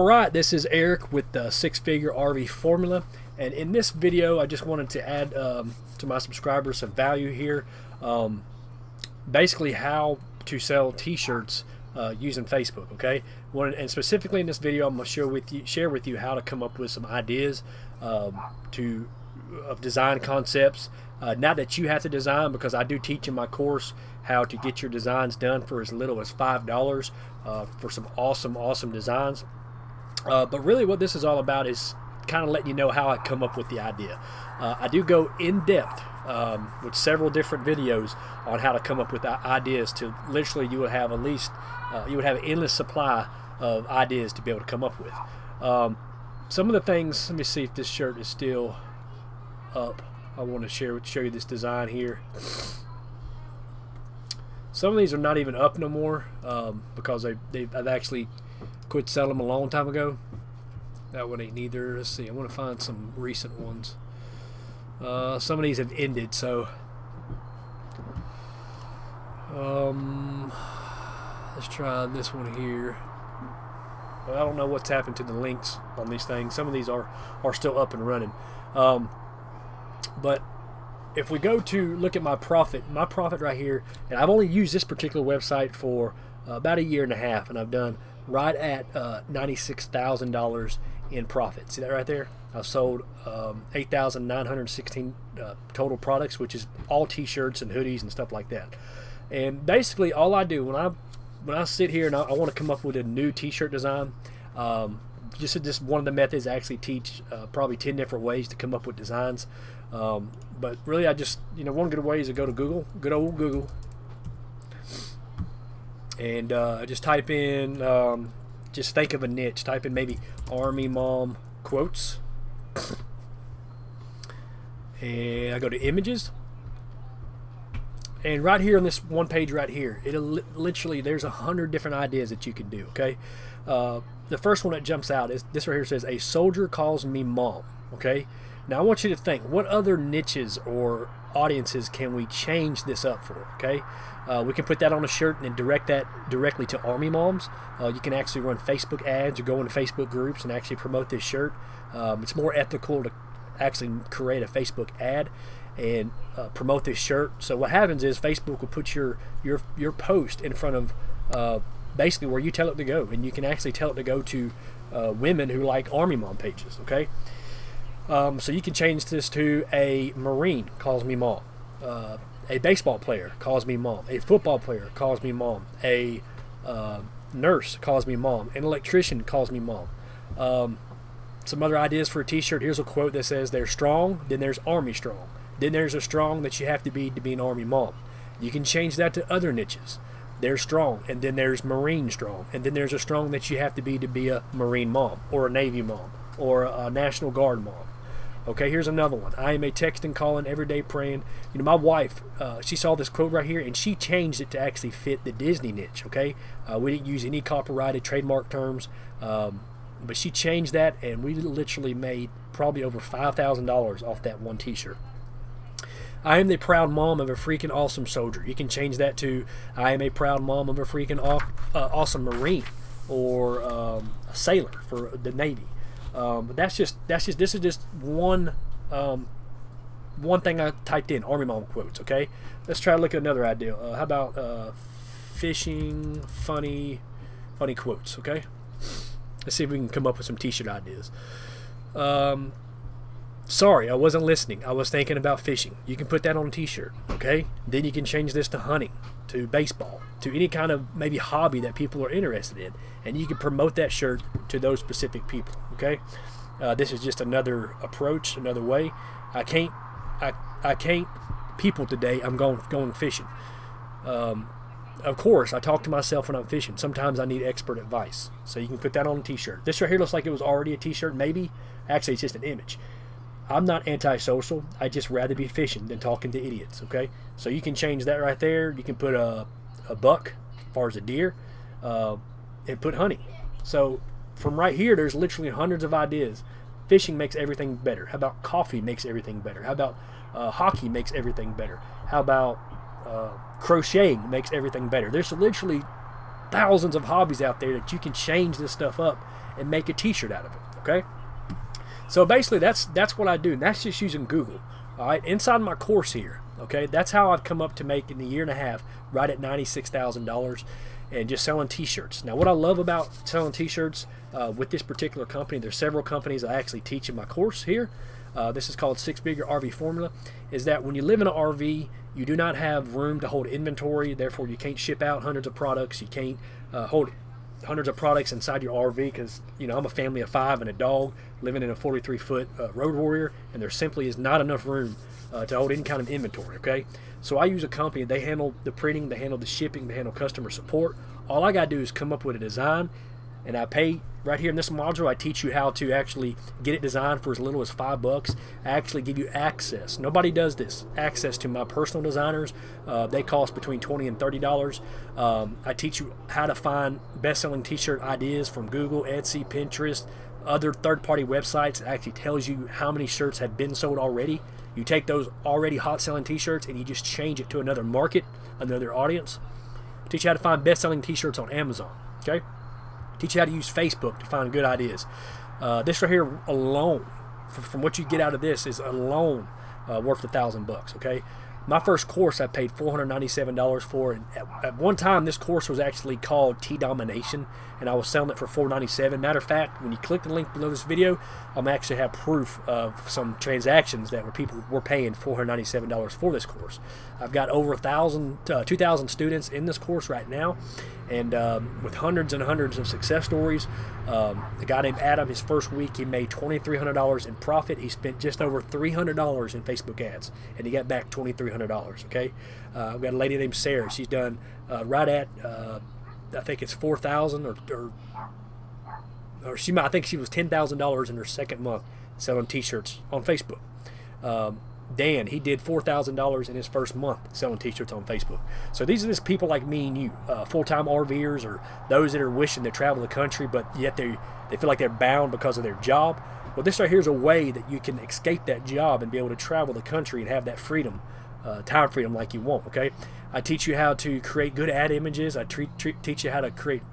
Alright, this is Eric with the Six Figure RV Formula, and in this video I just wanted to add to my subscribers some value here. Basically how to sell t-shirts using Facebook, okay? And specifically in this video I'm going to share with you how to come up with some ideas of design concepts. Not that you have to design, because I do teach in my course how to get your designs done for as little as $5 for some awesome designs. But really what this is all about is kind of letting you know how I come up with the idea. I do go in depth with several different videos on how to come up with ideas to literally you would have an endless supply of ideas to be able to come up with. Some of the things, let me see if this shirt is still up. I want to show you this design here. Some of these are not even up no more because I've actually quit selling them a long time ago. That one ain't neither. Let's see, I want to find some recent ones. Some of these have ended, so let's try this one here. Well, I don't know what's happened to the links on these things. Some of these are still up and running. But if we go to look at my profit right here, and I've only used this particular website for about a year and a half, and I've done right at $96,000 in profit. See that right there? I've sold 8,916 total products, which is all t-shirts and hoodies and stuff like that. And basically all I do when I sit here and I want to come up with a new t-shirt design, just one of the methods I actually teach, probably 10 different ways to come up with designs. But really I just, one good way is to go to Google, good old Google, and just type in, just think of a niche. Type in maybe Army Mom quotes, and I go to images, and right here on this one page right here, it'll literally, there's 100 different ideas that you can do. Okay, the first one that jumps out is this right here. Says, "A soldier calls me mom." Okay, now I want you to think, what other niches or audiences can we change this up for? Okay, we can put that on a shirt and then direct that directly to Army moms. You can actually run Facebook ads or go into Facebook groups and actually promote this shirt. It's more ethical to actually create a Facebook ad and promote this shirt. So what happens is Facebook will put your post in front of basically where you tell it to go, and you can actually tell it to go to women who like Army Mom pages. Okay, so you can change this to a Marine calls me mom, a baseball player calls me mom, a football player calls me mom, a nurse calls me mom, an electrician calls me mom. Some other ideas for a t-shirt. Here's a quote that says, "There's strong, then there's Army strong, then there's a strong that you have to be an Army mom." You can change that to other niches. There's strong, and then there's Marine strong, and then there's a strong that you have to be a Marine mom, or a Navy mom, or a National Guard mom. Okay, here's another one. "I am a texting, calling, everyday praying." My wife, she saw this quote right here, and she changed it to actually fit the Disney niche. Okay, we didn't use any copyrighted trademark terms, but she changed that, and we literally made probably over $5,000 off that one t-shirt. "I am the proud mom of a freaking awesome soldier." You can change that to, "I am a proud mom of a freaking awesome Marine," or a sailor for the Navy. But this is just one thing I typed in, Army Mom quotes. Okay, let's try to look at another idea. How about fishing funny quotes? Okay, let's see if we can come up with some t-shirt ideas. "Sorry, I wasn't listening. I was thinking about fishing." You can put that on a t-shirt. Okay, then you can change this to hunting, to baseball, to any kind of maybe hobby that people are interested in, and you can promote that shirt to those specific people. Okay, this is just another approach, another way. I can't people today. I'm going fishing. Of course, I talk to myself when I'm fishing. Sometimes I need expert advice, so you can put that on a t-shirt. This right here looks like it was already a t-shirt. Maybe actually it's just an image. I'm not antisocial. I just rather be fishing than talking to idiots. Okay, so you can change that right there. You can put a buck as far as a deer, and put hunting. So from right here, there's literally hundreds of ideas. Fishing makes everything better. How about coffee makes everything better? How about hockey makes everything better? How about crocheting makes everything better? There's literally thousands of hobbies out there that you can change this stuff up and make a t-shirt out of it, okay? So basically that's what I do, and that's just using Google. All right, inside my course here, okay, that's how I've come up to make in a year and a half right at $96,000 and just selling t-shirts. Now what I love about selling t-shirts with this particular company, there's several companies I actually teach in my course here. This is called 6-Figure RV Formula, is that when you live in an RV, you do not have room to hold inventory, therefore you can't ship out hundreds of products, you can't hold hundreds of products inside your RV because, you know, I'm a family of 5 and a dog living in a 43-foot Road Warrior, and there simply is not enough room to hold any kind of inventory, okay? So I use a company, they handle the printing, they handle the shipping, they handle customer support. All I got to do is come up with a design, and I pay. Right here in this module, I teach you how to actually get it designed for as little as $5. I actually give you access. Nobody does this. Access to my personal designers. They cost between $20 and $30. I teach you how to find best-selling t-shirt ideas from Google, Etsy, Pinterest, other third-party websites. It actually tells you how many shirts have been sold already. You take those already hot-selling t-shirts and you just change it to another market, another audience. I teach you how to find best-selling t-shirts on Amazon. Okay. Teach you how to use Facebook to find good ideas. This right here alone, from what you get out of this, is alone worth $1,000. Okay, my first course I paid $497 for, and at one time this course was actually called T-Domination, and I was selling it for $497. Matter of fact, when you click the link below this video, I'm actually have proof of some transactions that were people were paying $497 for this course. I've got over 2,000 students in this course right now, and with hundreds and hundreds of success stories. The guy named Adam, his first week, he made $2,300 in profit. He spent just over $300 in Facebook ads, and he got back $2,300. Okay, I've got a lady named Sarah. She's done right at I think it's 4,000 or she might. I think she was $10,000 in her second month selling T-shirts on Facebook. Dan, he did $4,000 in his first month selling t-shirts on Facebook. So these are just people like me and you, full-time RVers, or those that are wishing to travel the country, but yet they feel like they're bound because of their job. Well, this right here is a way that you can escape that job and be able to travel the country and have that freedom, time freedom like you want, okay? I teach you how to create good ad images. I teach you how to create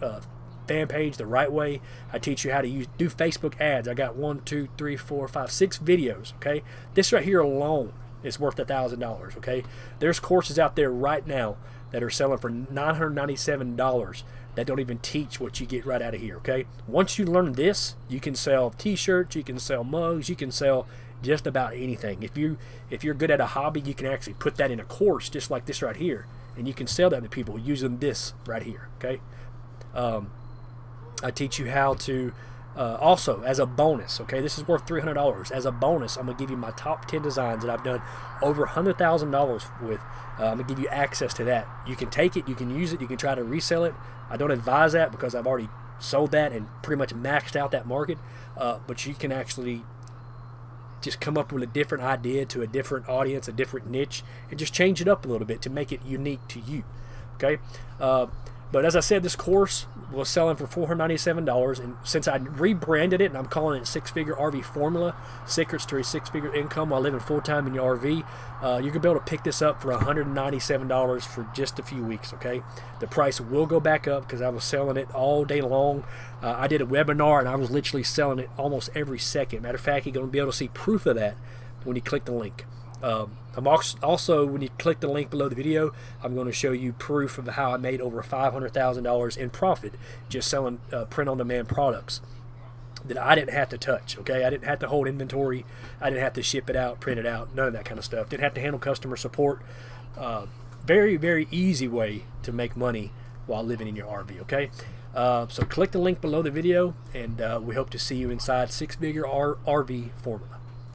fan page the right way. I teach you how to do Facebook ads. I got 1, 2, 3, 4, 5, 6 videos. Okay, this right here alone is worth $1,000. Okay, there's courses out there right now that are selling for $997 that don't even teach what you get right out of here. Okay, once you learn this, you can sell t-shirts, you can sell mugs, you can sell just about anything. If you're good at a hobby, you can actually put that in a course just like this right here, and you can sell that to people using this right here. Okay. I teach you how to also, as a bonus, okay, this is worth $300. As a bonus, I'm going to give you my top 10 designs that I've done over $100,000 with. I'm going to give you access to that. You can take it, you can use it, you can try to resell it. I don't advise that because I've already sold that and pretty much maxed out that market, but you can actually just come up with a different idea to a different audience, a different niche, and just change it up a little bit to make it unique to you, okay? But as I said, this course was selling for $497, and since I rebranded it and I'm calling it 6-Figure RV Formula, Secrets to a 6-Figure Income While Living Full-Time in Your RV, you're going to be able to pick this up for $197 for just a few weeks, okay? The price will go back up because I was selling it all day long. I did a webinar, and I was literally selling it almost every second. Matter of fact, you're going to be able to see proof of that when you click the link. I'm also, when you click the link below the video, I'm going to show you proof of how I made over $500,000 in profit just selling print-on-demand products that I didn't have to touch, okay? I didn't have to hold inventory. I didn't have to ship it out, print it out, none of that kind of stuff. Didn't have to handle customer support. Very, very easy way to make money while living in your RV, okay? So click the link below the video, and we hope to see you inside 6-Figure RV Formula.